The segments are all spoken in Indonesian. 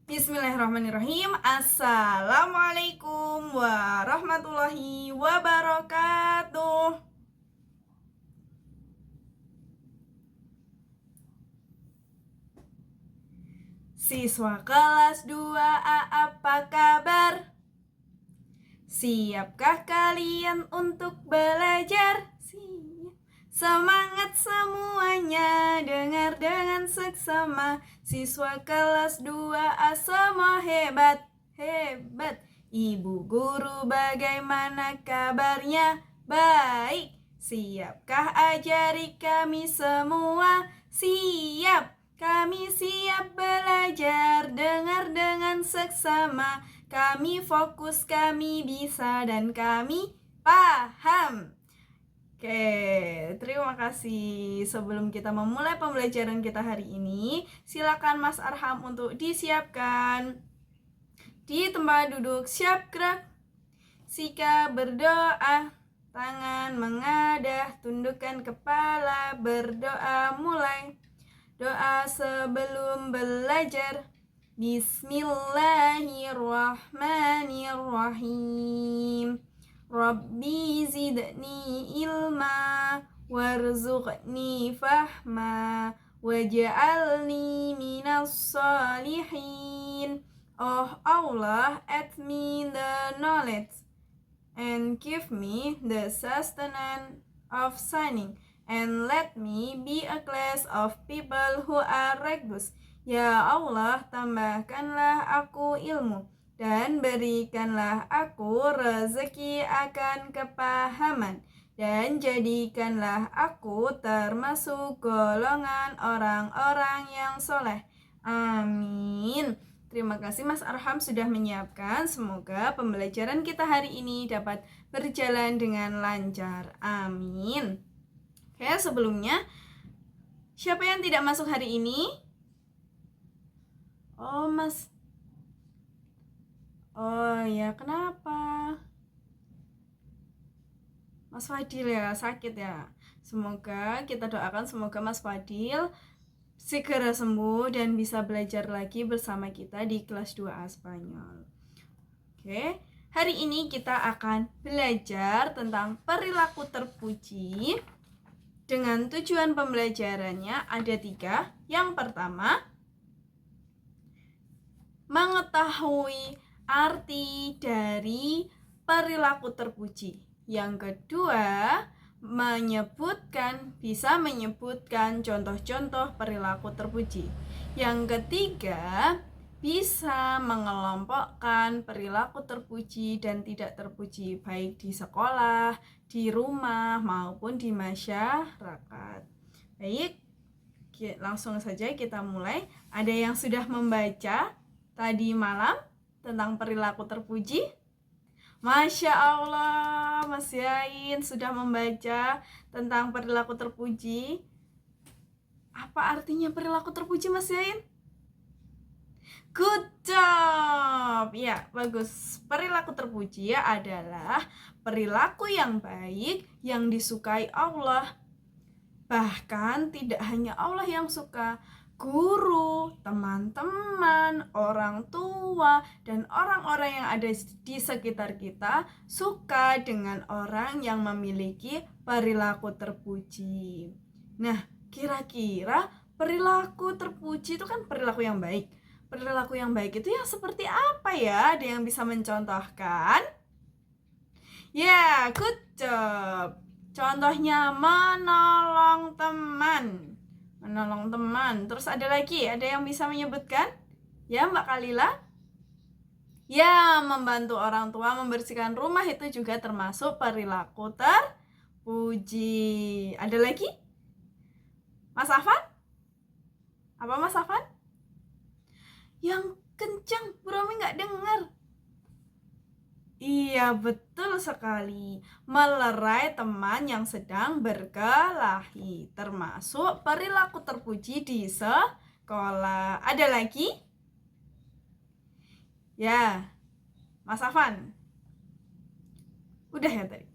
Bismillahirrahmanirrahim. Assalamualaikum warahmatullahi wabarakatuh. Siswa kelas 2A, apa kabar? Siapkah kalian untuk belajar? Siap. Semangat semuanya, dengar dengan seksama. Siswa kelas 2A semua hebat, hebat. Ibu guru bagaimana kabarnya? Baik. Siapkah ajari kami semua? Siap. Kami siap belajar, dengar dengan seksama. Kami fokus, kami bisa, dan kami paham. Oke, terima kasih. Sebelum kita memulai pembelajaran kita hari ini, silakan Mas Arham untuk disiapkan di tempat duduk, siap gerak. Sika berdoa, tangan mengadah, tundukkan kepala, berdoa mulai. Doa sebelum belajar. Bismillahirrahmanirrahim. Rabbi zidni ilma warzuqni fahma waj'alni minas salihin. Oh Allah, add me the knowledge and give me the sustenance of sinning, and let me be a class of people who are righteous. Ya Allah, tambahkanlah aku ilmu dan berikanlah aku rezeki akan kepahaman, dan jadikanlah aku termasuk golongan orang-orang yang soleh. Amin. Terima kasih Mas Arham sudah menyiapkan. Semoga pembelajaran kita hari ini dapat berjalan dengan lancar. Amin. Oke, sebelumnya, siapa yang tidak masuk hari ini? Oh, Mas. Oh ya, kenapa? Mas Fadil ya, sakit ya. Semoga kita doakan semoga Mas Fadil segera sembuh dan bisa belajar lagi bersama kita di kelas 2A Spanyol. Oke, hari ini kita akan belajar tentang perilaku terpuji. Dengan tujuan pembelajarannya ada 3. Yang pertama, mengetahui arti dari perilaku terpuji. Yang kedua, bisa menyebutkan contoh-contoh perilaku terpuji. Yang ketiga, bisa mengelompokkan perilaku terpuji dan tidak terpuji, baik di sekolah, di rumah, maupun di masyarakat. Baik, langsung saja kita mulai. Ada yang sudah membaca tadi malam tentang perilaku terpuji? Masya Allah, Mas Yain sudah membaca tentang perilaku terpuji. Apa artinya perilaku terpuji, Mas Yain? Good job. Ya, bagus. Perilaku terpuji adalah perilaku yang baik yang disukai Allah. Bahkan tidak hanya Allah yang suka, guru, teman-teman, orang tua, dan orang-orang yang ada di sekitar kita suka dengan orang yang memiliki perilaku terpuji. Nah, kira-kira perilaku terpuji itu kan perilaku yang baik. Perilaku yang baik itu yang seperti apa ya? Ada yang bisa mencontohkan? Ya, good job. Contohnya menolong teman. Menolong teman. Terus ada lagi, ada yang bisa menyebutkan? Ya, Mbak Kalila? Ya, membantu orang tua membersihkan rumah itu juga termasuk perilaku terpuji. Ada lagi? Mas Afan? Apa Mas Afan? Yang kencang, Bu Romi nggak dengar. Iya, betul sekali. Melerai teman yang sedang berkelahi, termasuk perilaku terpuji di sekolah. Ada lagi? Ya, Mas Afan. Udah ya tadi.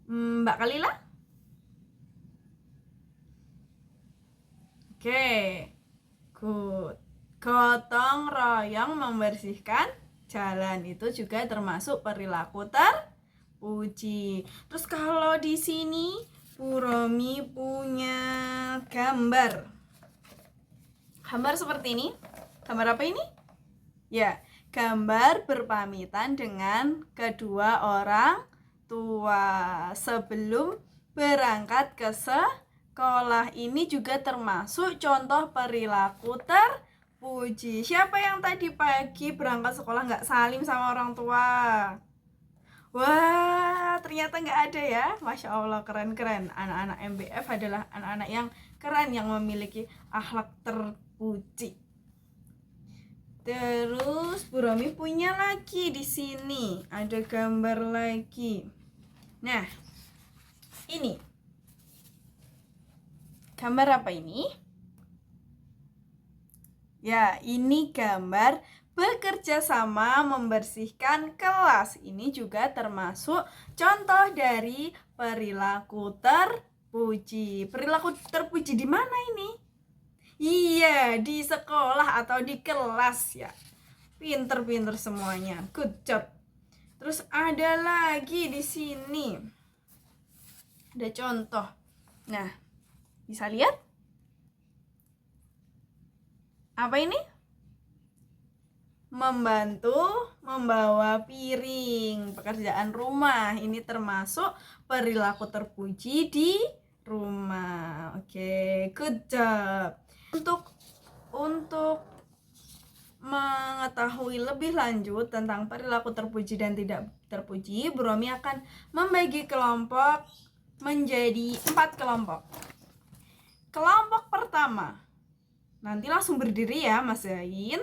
Mbak Kalila? Oke, good. Gotong royong membersihkan jalan, itu juga termasuk perilaku terpuji. Terus kalau di sini Bu Romi punya gambar. Gambar seperti ini. Gambar apa ini? Ya, gambar berpamitan dengan kedua orang tua sebelum berangkat ke sekolah. Ini juga termasuk contoh perilaku terpuji. Siapa yang tadi pagi berangkat sekolah nggak salim sama orang tua? Wah, ternyata nggak ada ya. Masya Allah, keren-keren. Anak-anak MBF adalah anak-anak yang keren, yang memiliki akhlak terpuji. Terus Bu Romi punya lagi di sini, ada gambar lagi. Nah, ini gambar apa ini? Ya, ini gambar bekerja sama membersihkan kelas. Ini juga termasuk contoh dari perilaku terpuji. Perilaku terpuji di mana ini? Iya, di sekolah atau di kelas ya. Pinter-pinter semuanya. Good job. Terus ada lagi di sini. Ada contoh. Nah, bisa lihat? Apa ini? Membantu membawa piring, pekerjaan rumah. Ini termasuk perilaku terpuji di rumah. Oke, good job. Untuk mengetahui lebih lanjut tentang perilaku terpuji dan tidak terpuji, Bu Romi akan membagi kelompok menjadi 4 kelompok. Kelompok pertama, nanti langsung berdiri ya Mas Zain.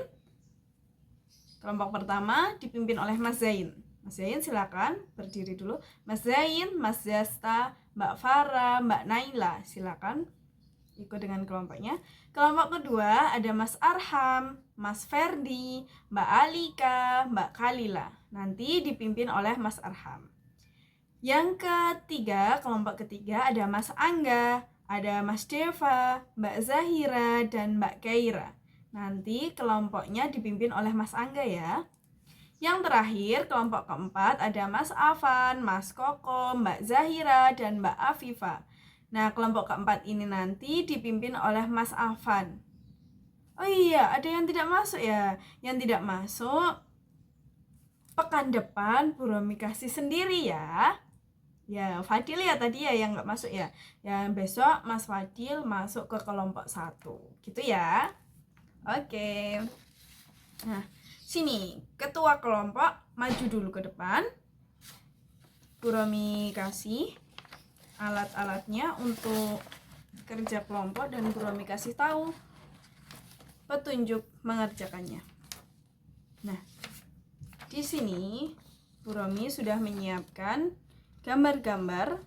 Kelompok pertama dipimpin oleh Mas Zain. Mas Zain silakan berdiri dulu. Mas Zain, Mas Zasta, Mbak Farah, Mbak Naila, silakan ikut dengan kelompoknya. Kelompok kedua ada Mas Arham, Mas Ferdi, Mbak Alika, Mbak Kalila. Nanti dipimpin oleh Mas Arham. Yang ketiga, kelompok ketiga ada Mas Angga, ada Mas Deva, Mbak Zahira, dan Mbak Kaira. Nanti kelompoknya dipimpin oleh Mas Angga ya. Yang terakhir, kelompok keempat ada Mas Afan, Mas Koko, Mbak Zahira, dan Mbak Afifa. Nah, kelompok keempat ini nanti dipimpin oleh Mas Afan. Oh iya, ada yang tidak masuk ya. Yang tidak masuk pekan depan Bu Romi kasih sendiri ya. Ya, Fadil ya tadi ya yang nggak masuk ya. Yang besok Mas Fadil masuk ke kelompok 1. Gitu ya. Oke. Nah, sini ketua kelompok maju dulu ke depan. Bu Romi kasih alat-alatnya untuk kerja kelompok dan Bu Romi kasih tahu petunjuk mengerjakannya. Nah, di sini Bu Romi sudah menyiapkan gambar-gambar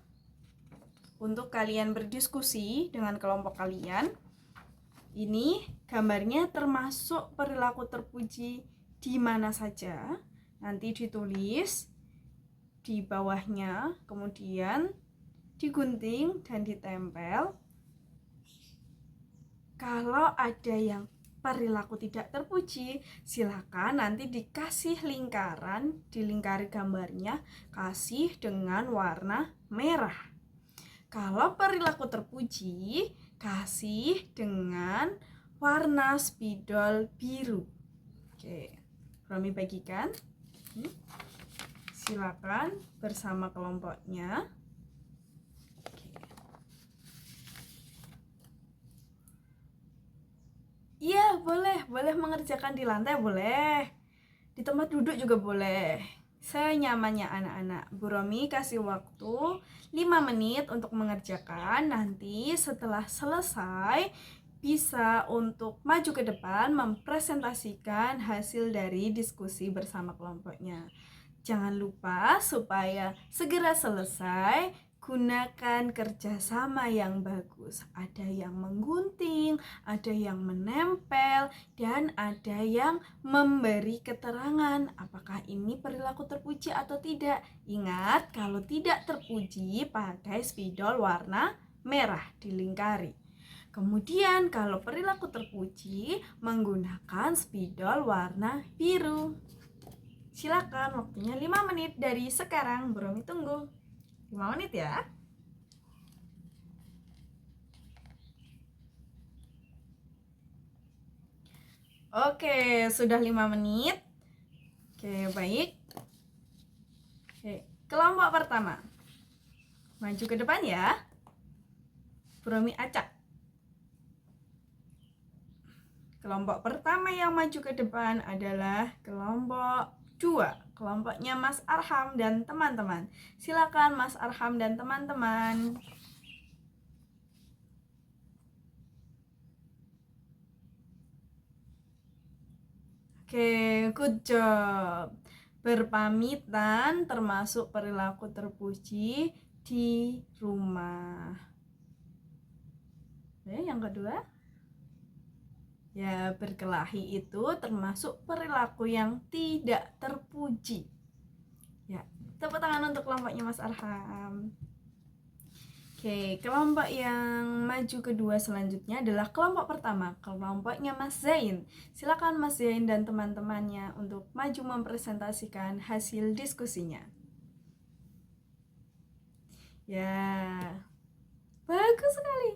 untuk kalian berdiskusi dengan kelompok kalian. Ini gambarnya termasuk perilaku terpuji di mana saja. Nanti ditulis di bawahnya, kemudian digunting dan ditempel. Kalau ada yang perilaku tidak terpuji, silakan nanti dikasih lingkaran, dilingkari gambarnya, kasih dengan warna merah. Kalau perilaku terpuji, kasih dengan warna spidol biru. Oke, Romi bagikan. Silakan bersama kelompoknya. Iya, boleh mengerjakan di lantai, boleh. Di tempat duduk juga boleh. Senyamannya anak-anak. Bu Romi kasih waktu 5 menit untuk mengerjakan. Nanti setelah selesai bisa untuk maju ke depan mempresentasikan hasil dari diskusi bersama kelompoknya. Jangan lupa supaya segera selesai, gunakan kerjasama yang bagus. Ada yang menggunting, ada yang menempel, dan ada yang memberi keterangan apakah ini perilaku terpuji atau tidak. Ingat, kalau tidak terpuji pakai spidol warna merah dilingkari. Kemudian kalau perilaku terpuji menggunakan spidol warna biru. Silakan, waktunya 5 menit dari sekarang. Bromi tunggu 5 menit ya. Oke, sudah 5 menit. Oke, baik. Oke, kelompok pertama. Maju ke depan ya. Bromi acak. Kelompok pertama yang maju ke depan adalah kelompok 2, kelompoknya Mas Arham dan teman-teman. Silakan Mas Arham dan teman-teman. Oke, good job. Berpamitan termasuk perilaku terpuji di rumah. Yang kedua, ya, berkelahi itu termasuk perilaku yang tidak terpuji. Ya, tepuk tangan untuk kelompoknya Mas Arham. Oke, kelompok yang maju kedua selanjutnya adalah kelompok pertama, kelompoknya Mas Zain. Silakan Mas Zain dan teman-temannya untuk maju mempresentasikan hasil diskusinya. Ya, bagus sekali.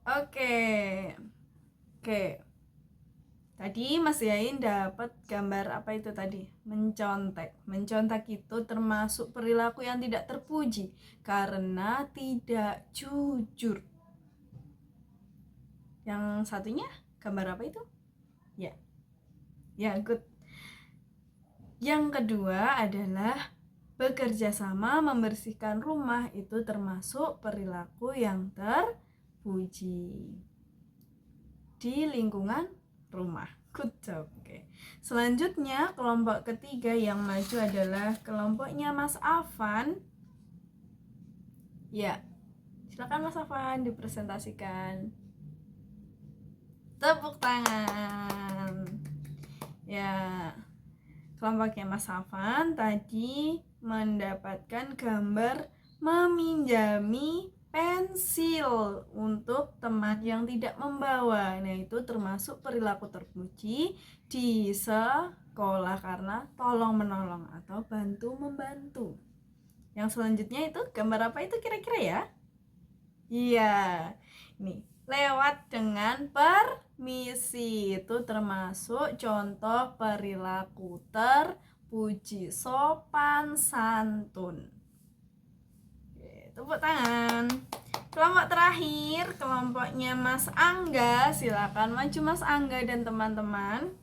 Oke. Tadi Mas Yain dapat gambar apa itu tadi? Mencontek. Mencontek itu termasuk perilaku yang tidak terpuji karena tidak jujur. Yang satunya gambar apa itu? Ya, good. Yang kedua adalah bekerja sama membersihkan rumah, itu termasuk perilaku yang terpuji di lingkungan rumah. Good job. Oke. Selanjutnya kelompok ketiga yang maju adalah kelompoknya Mas Afan. Ya, silakan Mas Afan dipresentasikan. Tepuk tangan. Ya, kelompoknya Mas Afan tadi mendapatkan gambar meminjami pensil untuk teman yang tidak membawa. Nah, itu termasuk perilaku terpuji di sekolah karena tolong menolong atau bantu membantu. Yang selanjutnya itu gambar apa itu kira-kira ya? Iya, nih lewat dengan permisi, itu termasuk contoh perilaku terpuji, sopan santun. Oke, tepuk tangan. Kelompok terakhir, kelompoknya Mas Angga. Silakan maju Mas Angga dan teman-teman.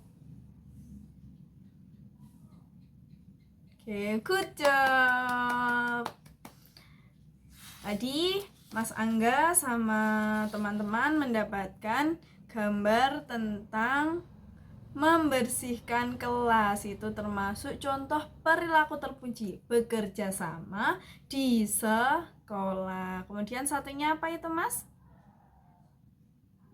Oke, good job. Tadi Mas Angga sama teman-teman mendapatkan gambar tentang membersihkan kelas, itu termasuk contoh perilaku terpuji, bekerja sama di sekolah. Kemudian satunya apa itu Mas?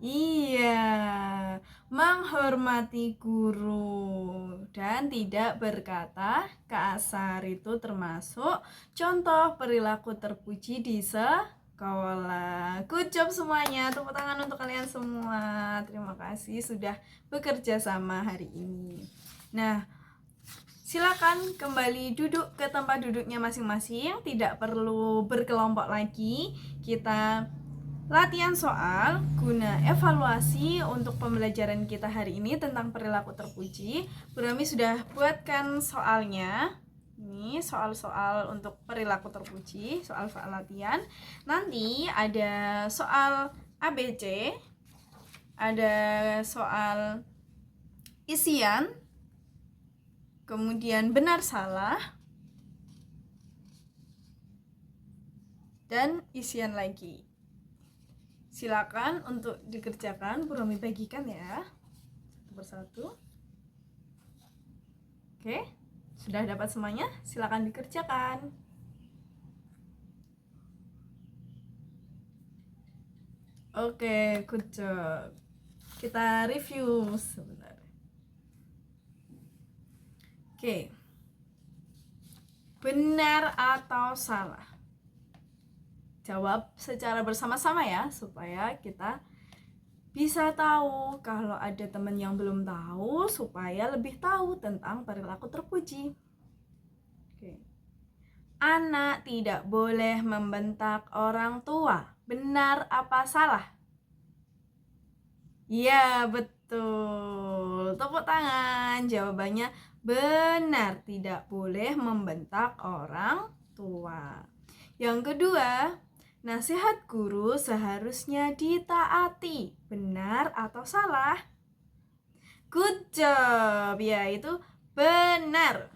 Iya, menghormati guru dan tidak berkata kasar, itu termasuk contoh perilaku terpuji di sekolah. Good job semuanya, tepuk tangan untuk kalian semua. Terima kasih sudah bekerja sama hari ini. Nah, silakan kembali duduk ke tempat duduknya masing-masing, tidak perlu berkelompok lagi. Kita latihan soal guna evaluasi untuk pembelajaran kita hari ini tentang perilaku terpuji. Burami sudah buatkan soalnya. Ini soal-soal untuk perilaku terpuji, soal-soal latihan. Nanti ada soal ABC, ada soal isian, kemudian benar salah, dan isian lagi. Silakan untuk dikerjakan, Burami bagikan ya satu persatu. Oke, sudah dapat semuanya? Silakan dikerjakan. Oke, good job. Kita review sebentar. Oke, benar atau salah? jawab secara bersama-sama ya, supaya kita bisa tahu. Kalau ada teman yang belum tahu, supaya lebih tahu tentang perilaku terpuji. Oke. Anak tidak boleh membentak orang tua. Benar apa salah? Iya, betul. Tepuk tangan. Jawabannya benar, tidak boleh membentak orang tua. Yang kedua, nasihat guru seharusnya ditaati. Benar atau salah? Good job. Ya, itu benar.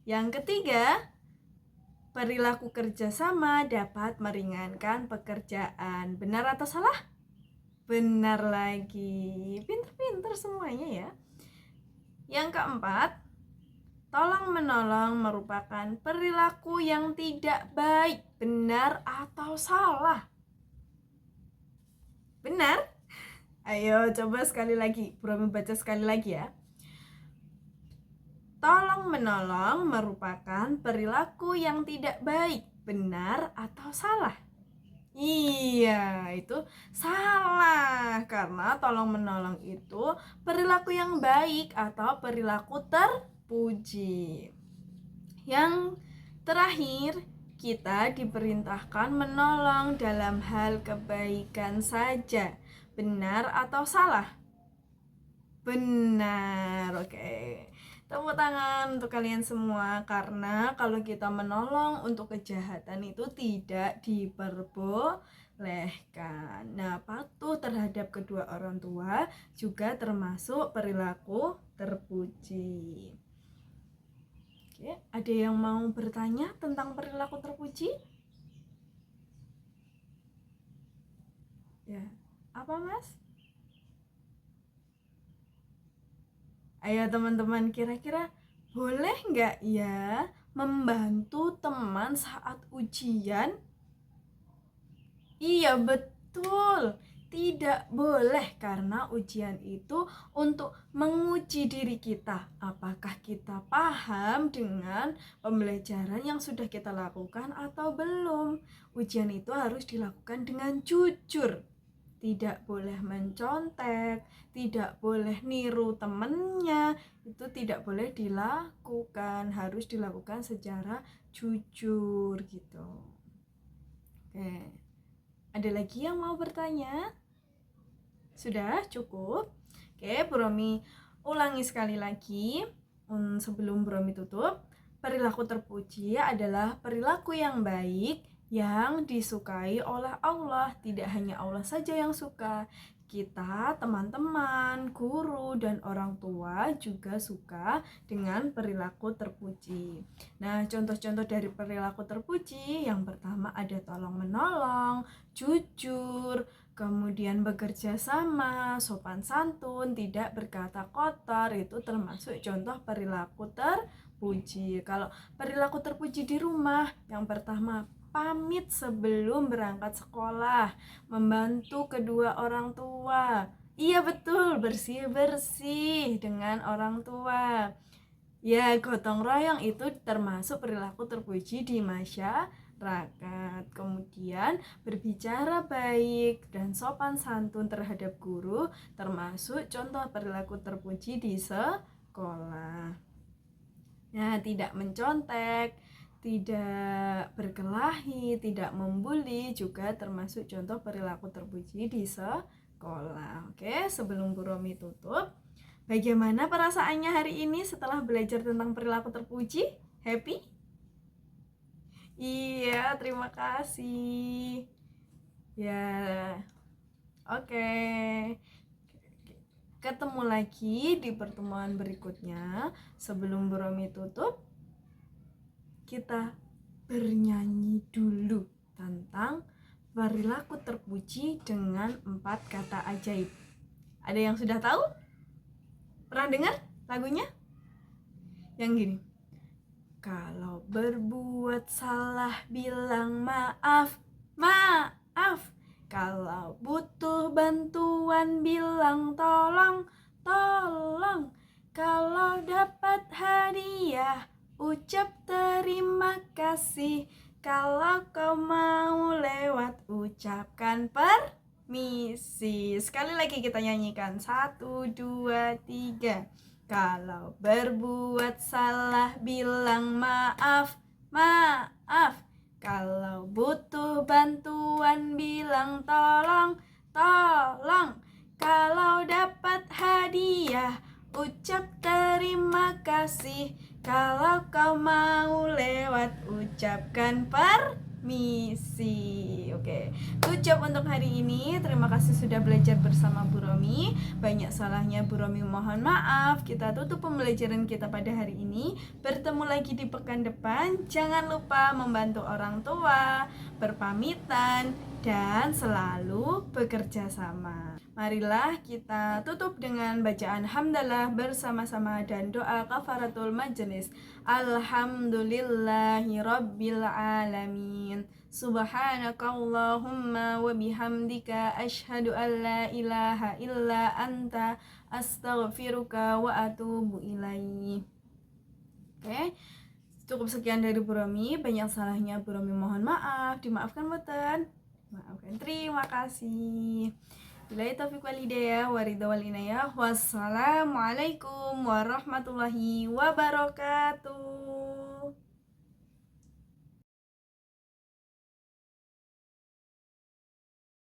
Yang ketiga, perilaku kerjasama dapat meringankan pekerjaan. Benar atau salah? Benar lagi. Pinter-pinter semuanya ya. Yang keempat, tolong menolong merupakan perilaku yang tidak baik. Benar atau salah? Benar? Ayo coba sekali lagi. Bro baca sekali lagi ya. Tolong menolong merupakan perilaku yang tidak baik. Benar atau salah? Iya, itu salah. Karena tolong menolong itu perilaku yang baik atau perilaku terpuji. Yang terakhir, kita diperintahkan menolong dalam hal kebaikan saja. Benar atau salah? Benar, oke. Tepuk tangan untuk kalian semua, karena kalau kita menolong untuk kejahatan itu tidak diperbolehkan. Nah, patuh terhadap kedua orang tua juga termasuk perilaku terpuji. Oke, ada yang mau bertanya tentang perilaku terpuji? Ya, apa Mas? Ayo teman-teman, kira-kira boleh nggak ya membantu teman saat ujian? Iya betul, tidak boleh, karena ujian itu untuk menguji diri kita. Apakah kita paham dengan pembelajaran yang sudah kita lakukan atau belum? Ujian itu harus dilakukan dengan jujur. Tidak boleh mencontek, tidak boleh niru temennya, itu tidak boleh dilakukan, harus dilakukan secara jujur gitu. Oke, ada lagi yang mau bertanya? Sudah cukup? Oke, Bu Romi ulangi sekali lagi sebelum Bu Romi tutup. Perilaku terpuji adalah perilaku yang baik yang disukai oleh Allah. Tidak hanya Allah saja yang suka, kita, teman-teman, guru, dan orang tua juga suka dengan perilaku terpuji. Nah, contoh-contoh dari perilaku terpuji, yang pertama ada tolong menolong, jujur, kemudian bekerja sama, sopan santun, tidak berkata kotor, itu termasuk contoh perilaku terpuji. Kalau perilaku terpuji di rumah, yang pertama pamit sebelum berangkat sekolah, membantu kedua orang tua. Iya betul, bersih-bersih dengan orang tua. Ya, gotong royong itu termasuk perilaku terpuji di masyarakat. Kemudian berbicara baik dan sopan santun terhadap guru termasuk contoh perilaku terpuji di sekolah. Nah, tidak mencontek, tidak berkelahi, tidak membuli juga termasuk contoh perilaku terpuji di sekolah. Oke, sebelum Bu Romi tutup, bagaimana perasaannya hari ini setelah belajar tentang perilaku terpuji? Happy? Iya, terima kasih. Ya, oke. Ketemu lagi di pertemuan berikutnya. Sebelum Bu Romi tutup, kita bernyanyi dulu tentang perilaku terpuji dengan 4 kata ajaib. Ada yang sudah tahu? Pernah dengar lagunya? Yang gini. Kalau berbuat salah bilang maaf, maaf. Kalau butuh bantuan bilang tolong, tolong. Kalau dapat hadiah ucap terima kasih. Kalau kau mau lewat ucapkan permisi. Sekali lagi kita nyanyikan. 1, 2, 3. Kalau berbuat salah bilang maaf, maaf. Kalau butuh bantuan bilang tolong, tolong. Kalau dapat hadiah ucap terima kasih. Kalau kau mau lewat ucapkan permisi. Oke, ucap untuk hari ini. Terima kasih sudah belajar bersama Bu Romi. Banyak salahnya Bu Romi mohon maaf. Kita tutup pembelajaran kita pada hari ini. Bertemu lagi di pekan depan. Jangan lupa membantu orang tua, berpamitan, dan selalu bekerja sama. Marilah kita tutup dengan bacaan hamdalah bersama-sama dan doa kafaratul majelis. Alhamdulillahirabbil alamin. Subhanakallahumma wa bihamdika asyhadu an la ilaha illa anta astaghfiruka wa atubu ilaih. Oke. Cukup sekian dari Bu Romi. Banyak salahnya Bu Romi mohon maaf. Dimaafkan boten? Maafkan. Terima kasih. Billahi taufiq wal hidayah wa ridha wal inayah. Wassalamualaikum warahmatullahi wabarakatuh.